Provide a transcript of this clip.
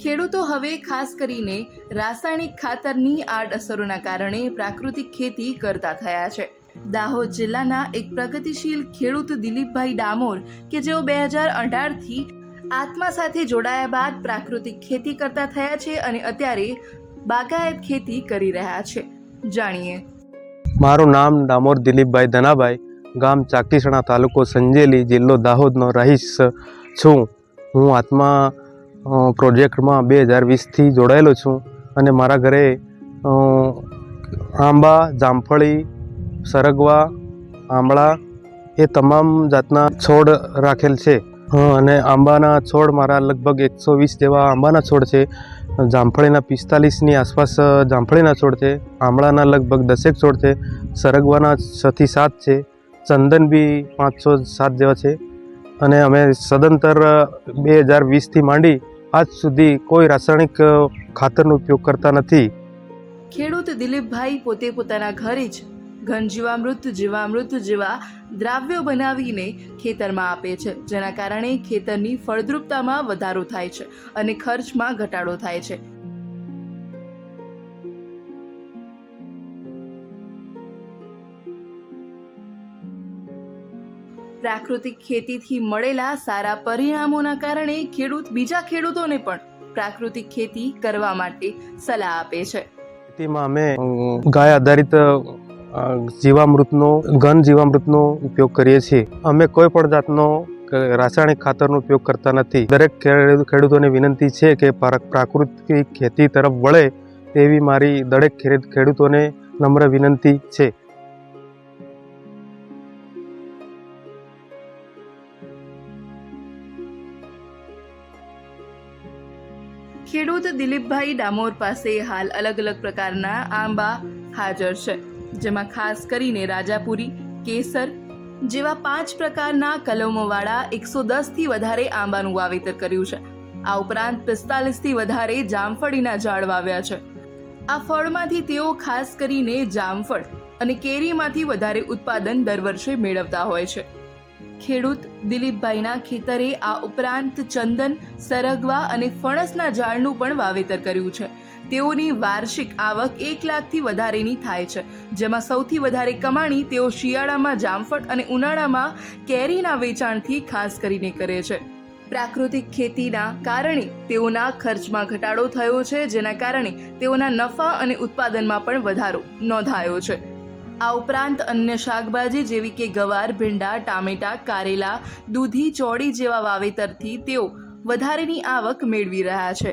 ખેડૂતો હવે ખાસ કરીને રાસાયણિક ખાતરની આડઅસરોના કારણે પ્રાકૃતિક ખેતી કરતા થયા છે। દાહોદ જિલ્લાના એક પ્રગતિશીલ ખેડૂત દિલીપભાઈ ડામોર કે જેઓ 2018થી આત્મા સાથે જોડાયા બાદ પ્રાકૃતિક ખેતી કરતા થયા છે અને અત્યારે બાગાયત ખેતી કરી રહ્યા છે। જાણીએ। મારું નામ ડામોર દિલીપભાઈ ધનાભાઈ, ગામ ચાકીસણા, તાલુકો સંજેલી, જિલ્લો દાહોદનો રહીશ છું। હું આત્મા પ્રોજેક્ટમાં 2020થી જોડાયેલો છું અને મારા ઘરે આંબા, જામફળી, સરગવા, આમળા એ તમામ જાતના છોડ રાખેલ છે અને આંબાના છોડ મારા લગભગ 120 જેવા આંબાના છોડ છે। જામફળીના 45ની આસપાસ જામફળીના છોડ છે। આમળાના લગભગ 10 છોડ છે। સરગવાના 6 થી 7 છે। ચંદન બી 507 જેવા છે અને અમે સદંતર 2020થી માંડી આજ સુધી કોઈ રાસાયણિક ખાતરનો ઉપયોગ કરતા નથી। ખેડૂત દિલીપભાઈ પોતે પોતાના ઘરે જ ઘનજીવામૃત, જીવામૃત જેવા દ્રાવ્યો બનાવીને ખેતરમાં આપે છે, જેના કારણે ખેતરની ફળદ્રુપતામાં વધારો થાય છે અને ખર્ચમાં ઘટાડો થાય છે। પ્રાકૃતિક ખેતીથી મળેલા સારા પરિણામોના કારણે ખેડૂત બીજા ખેડૂતોને પણ પ્રાકૃતિક ખેતી કરવા માટે સલાહ આપે છે। ખેતીમાં અમે ગાય આધારિત ઘન જીવામૃતનો ઉપયોગ કરીએ છીએ। અમે કોઈ પણ જાતનો રાસાયણિક ખાતરનો ઉપયોગ કરતા નથી। દરેક ખેડૂતોને વિનંતી છે કે પ્રાકૃતિક ખેતી તરફ વળે તેવી મારી દરેક ખેડૂતોને નમ્ર વિનંતી છે। ખેડૂત દિલીપભાઈ ડામોર પાસે હાલ અલગ અલગ પ્રકારના આંબા હાજર છે, જેમાં ખાસ કરીને રાજાપુરી, કેસર જેવા 5 પ્રકારના કલમોવાળા 110થી વધારે આંબાનું વાવેતર કર્યું છે। આ ઉપરાંત 45થી વધારે જામફળીના ઝાડ વાવ્યા છે। આ ફળમાંથી તેઓ ખાસ કરીને જામફળ અને કેરીમાંથી વધારે ઉત્પાદન દર વર્ષે મેળવતા હોય છે। ખેડૂત દિલીપભાઈના ખેતરે આ ઉપરાંત ચંદન, સરગવા અને ફણસના ઝાડનું પણ વાવેતર કર્યું છે। તેઓની વાર્ષિક આવક 1 લાખથી વધારેની થાય છે, જેમાં સૌથી વધારે કમાણી તેઓ શિયાળામાં જામફળ અને ઉનાળામાં કેરીના વેચાણથી ખાસ કરીને કરે છે। પ્રાકૃતિક ખેતીના કારણે તેઓના ખર્ચમાં ઘટાડો થયો છે, જેના કારણે તેઓના નફા અને ઉત્પાદનમાં પણ વધારો નોંધાયો છે। આ ઉપરાંત અન્ય શાકભાજી જેવી કે ગવાર, ભીંડા, ટામેટા, કારેલા, દૂધી, ચોળી જેવા વાવેતરથી તેઓ વધારેની આવક મેળવી રહ્યા છે।